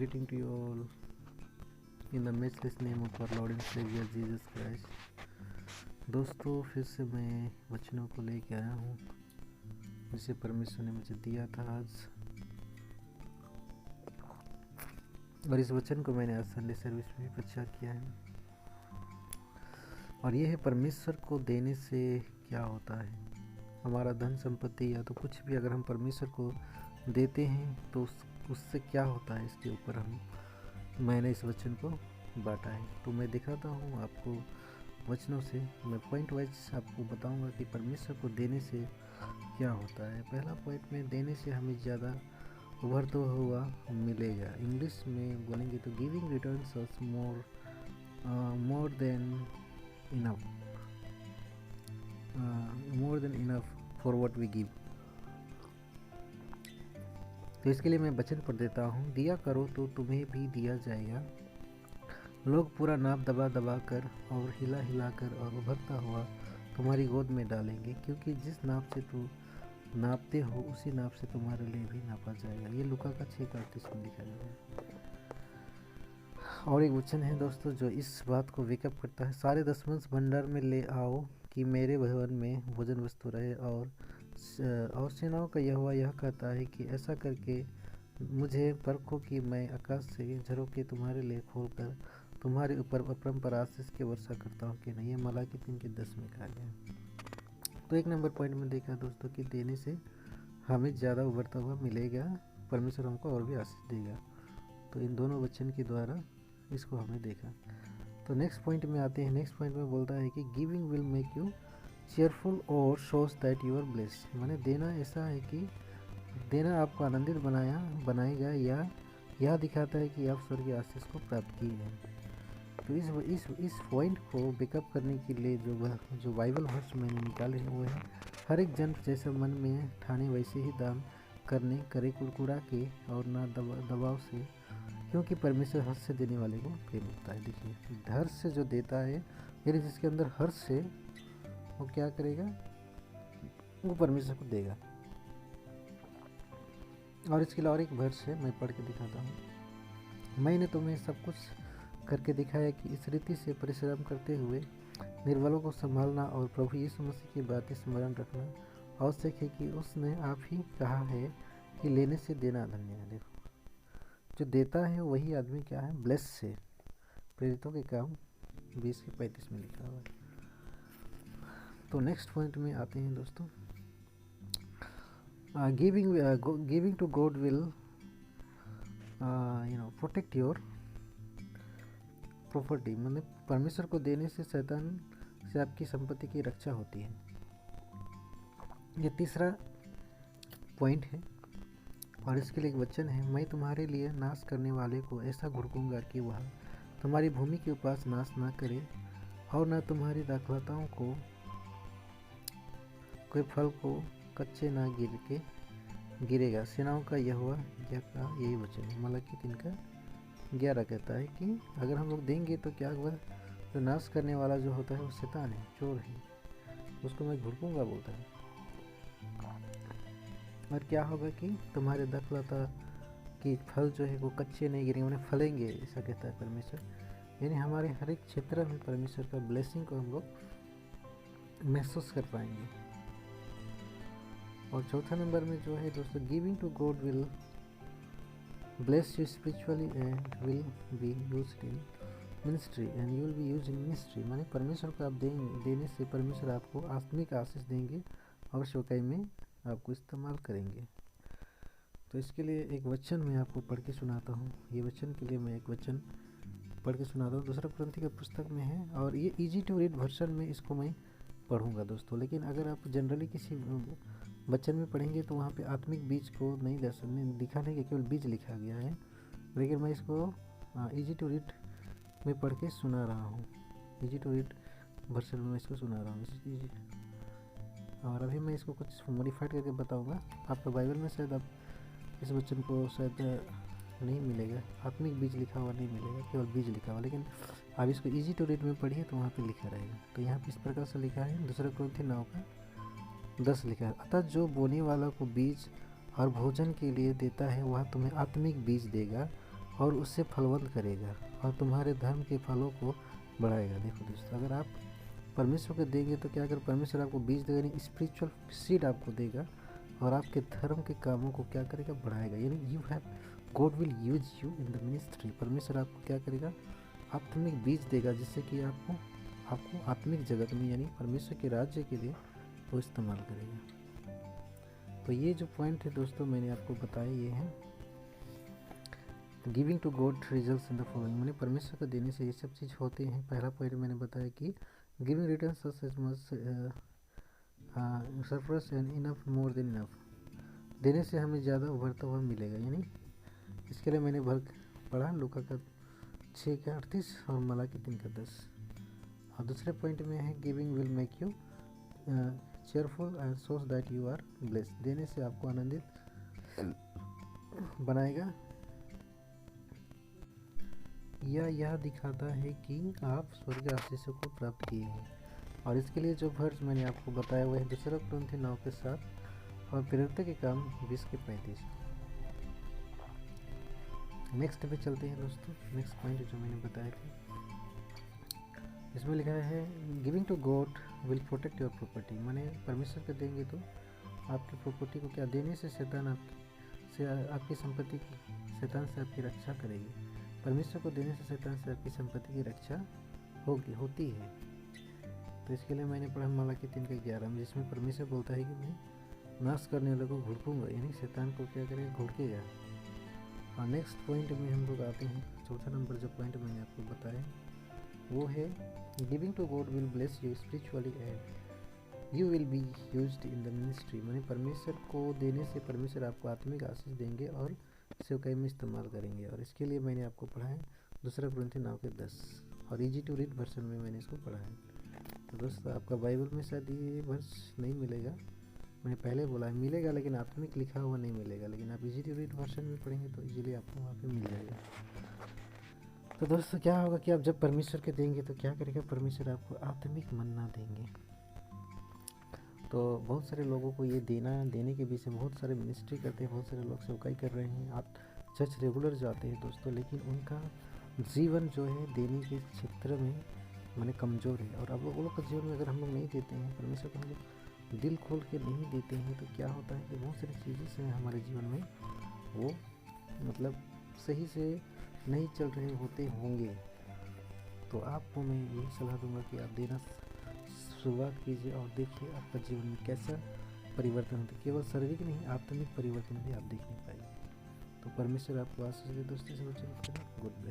Greeting to you all in the matchless name of our Lord and Savior Jesus Christ। दोस्तों फिर से मैं वचनों को लेके आया हूँ जिसे परमेश्वर ने मुझे दिया था आज, और इस वचन को मैंने आज संडे सर्विस में भी प्रचार किया है। और ये है परमेश्वर को देने से क्या होता है। हमारा धन संपत्ति या तो कुछ भी अगर हम परमेश्वर को देते हैं तो उससे क्या होता है, इसके ऊपर मैंने इस वचन को बांटा है। तो मैं दिखाता हूँ आपको वचनों से, मैं पॉइंट वाइज आपको बताऊंगा कि परमेश्वर को देने से क्या होता है। पहला पॉइंट में देने से हमें ज़्यादा उभरता हुआ मिलेगा। इंग्लिश में बोलेंगे तो giving returns us more than enough for what we give. तो इसके लिए मैं वचन पढ़ देता हूँ। दिया करो तो तुम्हें भी दिया जाएगा, लोग पूरा नाप दबा दबा कर और हिला हिला कर और उभरता हुआ तुम्हारी गोद में डालेंगे, क्योंकि जिस नाप से तू नापते हो उसी नाप से तुम्हारे लिए भी नापा जाएगा। ये लूका का 6:38 में लिखा गया है। और एक वचन है दोस्तों जो इस बात को वेकअप करता है। सारे दशमांश भंडार में ले आओ कि मेरे भवन में भोजन वस्तु रहे, और सेनाओं का यहोवा यह कहता है कि ऐसा करके मुझे परखो कि मैं आकाश से झरोखे तुम्हारे लिए खोलकर तुम्हारे ऊपर अपरंपार आशीष की वर्षा करता हूँ कि नहीं। ये मलाकी 3:10 में कहा गया। तो एक नंबर पॉइंट में देखा दोस्तों कि देने से हमें ज़्यादा उभरता हुआ मिलेगा, परमेश्वर हमको और भी आशीष देगा। तो इन दोनों वचन के द्वारा इसको हमने देखा। तो नेक्स्ट पॉइंट में आते हैं। नेक्स्ट पॉइंट में बोलता है कि giving will make you cheerful और shows that you are blessed. माने देना ऐसा है कि देना आपको आनंदित बनाएगा या यह दिखाता है कि आप स्वर्ग की आशीष को प्राप्त किए हैं। तो इस पॉइंट को बैकअप करने के लिए जो बाइबल वर्स मैंने निकाले हैं वो है, हर एक जन जैसे मन में ठाने वैसे ही दान करे कुड़कुड़ा के और ना दबाव से, क्योंकि परमेश्वर हर्ष से देने वाले को प्रेम होता है। देखिए हर्ष से जो देता है, यानी जिसके अंदर हर्ष से, वो क्या करेगा, वो परमेश्वर को देगा। और इसके अलावा एक वर्स है, मैं पढ़ के दिखाता हूँ। मैंने तुम्हें सब कुछ करके दिखाया कि इस रीति से परिश्रम करते हुए निर्बलों को संभालना और प्रभु यीशु मसीह की बातें स्मरण रखना आवश्यक है, कि उसने आप ही कहा है कि लेने से देना धन्य है। देखो जो देता है वही आदमी क्या है, ब्लेस से। प्रेरितों के काम 20:35 में लिखा हुआ है। तो नेक्स्ट पॉइंट में आते हैं दोस्तों। Giving to God will protect your property. मतलब परमेश्वर को देने से शैतान से आपकी संपत्ति की रक्षा होती है। ये तीसरा पॉइंट है, और इसके लिए एक वचन है। मैं तुम्हारे लिए नाश करने वाले को ऐसा घुड़कूंगा कि वह तुम्हारी भूमि के पास नाश ना करे, और न तुम्हारी दाखलताओं को कोई फल को कच्चे ना गिरेगा। सेनाओं का यहोवा का यही वचन है। मलाकी 3:11 कहता है कि अगर हम लोग देंगे तो क्या हुआ, जो नाश करने वाला जो होता है वो शैतान है, चोर है, उसको मैं घुड़कूंगा बोलता है। और क्या होगा कि तुम्हारे दाखलता की फल जो है वो कच्चे नहीं गिरेंगे, उन्हें फलेंगे, ऐसा कहता है परमेश्वर। यानी हमारे हर एक क्षेत्र में परमेश्वर का ब्लेसिंग को हम लोग महसूस कर पाएंगे। और चौथा नंबर में जो है दोस्तों, giving to God will bless you spiritually and will be used in ministry and you will be used in ministry. माने परमेश्वर को आप देने से परमेश्वर आपको आत्मिक आशीष देंगे और सेवकाई में आपको इस्तेमाल करेंगे। तो इसके लिए एक वचन मैं आपको पढ़ के सुनाता हूँ। ये वचन के लिए मैं एक वचन पढ़ के सुनाता हूँ, 2 कुरिन्थियों की पुस्तक में है, और ये इजी टू रीड वर्जन में इसको मैं पढ़ूंगा दोस्तों। लेकिन अगर आप जनरली किसी वचन में पढ़ेंगे तो वहाँ पे आत्मिक बीज को नहीं दिखा नहीं गया, केवल बीज लिखा गया है। लेकिन मैं इसको इजी टू रीड में पढ़ के सुना रहा हूँ। इजी टू रीड वर्जन में मैं इसको सुना रहा हूँ। और अभी मैं इसको कुछ मॉडिफाइड करके बताऊंगा। आपका बाइबल में शायद आप इस वचन को शायद नहीं मिलेगा, आत्मिक बीज लिखा हुआ नहीं मिलेगा, केवल बीज लिखा हुआ। लेकिन आप इसको इजी टू रीड में पढ़िए तो वहाँ पे लिखा रहेगा। तो यहाँ पे इस प्रकार से लिखा है, 2 कुरिन्थियों 9:10 लिखा है। अतः जो बोने वाला को बीज और भोजन के लिए देता है वह तुम्हें आत्मिक बीज देगा, और उससे फलवंत करेगा और तुम्हारे धर्म के फलों को बढ़ाएगा। देखो दोस्तों, अगर आप परमेश्वर को देंगे तो क्या कर परमेश्वर आपको बीज देगा, यानी स्पिरिचुअल सीड आपको देगा और आपके धर्म के कामों को क्या करेगा, बढ़ाएगा। यानी you have got will use you in the ministry. परमेश्वर आपको क्या करेगा, आत्मिक बीज देगा जिससे कि आपको आत्मिक जगत में यानी परमेश्वर के राज्य के लिए वो इस्तेमाल करेगा। तो ये जो पॉइंट है दोस्तों मैंने आपको बताया, ये है giving to God results in the following, मैंने परमेश्वर को देने से ये सब चीज़ होते हैं। पहला पॉइंट मैंने बताया कि giving return such as much surplus and enough more than enough, देने से हमें ज़्यादा उभरता हुआ मिलेगा। यानी इसके लिए मैंने पढ़ा लूका का 6:38 और मलाकी 3:10। और दूसरे पॉइंट में है giving will make you cheerful and सोच दैट यू आर ब्लेस्ड, देने से आपको आनंदित बनाएगा या यह दिखाता है कि आप स्वर्ग आशीषों को प्राप्त किए हैं। और इसके लिए जो वर्स मैंने आपको बताया हुआ है 2 कुरिन्थी 9:7 और प्रेरितों के काम 20:35। नेक्स्ट पे चलते हैं दोस्तों। नेक्स्ट पॉइंट जो मैंने बताया था इसमें लिखा है giving to God will protect your property, माने परमेश्वर को देंगे तो आपकी प्रॉपर्टी को क्या देने से शैतान आपकी संपत्ति की शैतान से आपकी रक्षा करेगी। परमेश्वर को देने से शैतान से आपकी संपत्ति की रक्षा होती है। तो इसके लिए मैंने पढ़ा मलाकी 3:11 में, जिसमें परमेश्वर बोलता है कि मैं नाश करने वालों को घुड़कूंगा, यानी शैतान को क्या करेगा, घुड़केगा। और नेक्स्ट पॉइंट में हम लोग आते हैं, चौथा नंबर जो पॉइंट मैंने आपको बताया वो है giving to God will bless you spiritually and you will be used in the ministry, माने परमेश्वर को देने से परमेश्वर आपको आत्मिक आशीष देंगे और सेवकाई में इस्तेमाल करेंगे। और इसके लिए मैंने आपको पढ़ा है 2 कुरिन्थी 9:10 और इजी टू रीड वर्जन में मैंने इसको पढ़ा है। तो दोस्तों आपका बाइबल में शायद ये वर्स नहीं मिलेगा, मैंने पहले बोला है मिलेगा लेकिन आत्मिक लिखा हुआ नहीं मिलेगा, लेकिन आप इजी टू रीड वर्जन में पढ़ेंगे तो इजीली आपको वहाँ पे मिल जाएगा। तो दोस्तों क्या होगा कि आप जब परमेश्वर के देंगे तो क्या करेगा, परमेश्वर आपको आत्मिक मन्ना देंगे। तो बहुत सारे लोगों को ये देने के बीच में बहुत सारे मिनिस्ट्री करते हैं, बहुत सारे लोग सेवकाई कर रहे हैं, आप चर्च रेगुलर जाते हैं दोस्तों, लेकिन उनका जीवन जो है देने के क्षेत्र में माने कमज़ोर है। और अब लोग का जीवन में अगर हम लोग नहीं देते हैं, परमेश्वर को हम लोग दिल खोल के नहीं देते हैं, तो क्या होता है कि बहुत सारी चीज़ें से हमारे जीवन में वो मतलब सही से नहीं चल रहे होंगे। तो आपको मैं यही सलाह दूंगा कि आप देना शुरुआत कीजिए और देखिए आपका जीवन में कैसा परिवर्तन होता है। केवल शारीरिक नहीं, आत्मिक परिवर्तन भी आप देख नहीं पाएंगे। तो परमेश्वर आपको आशीष दे दोस्तों, से गुड ब्लेस।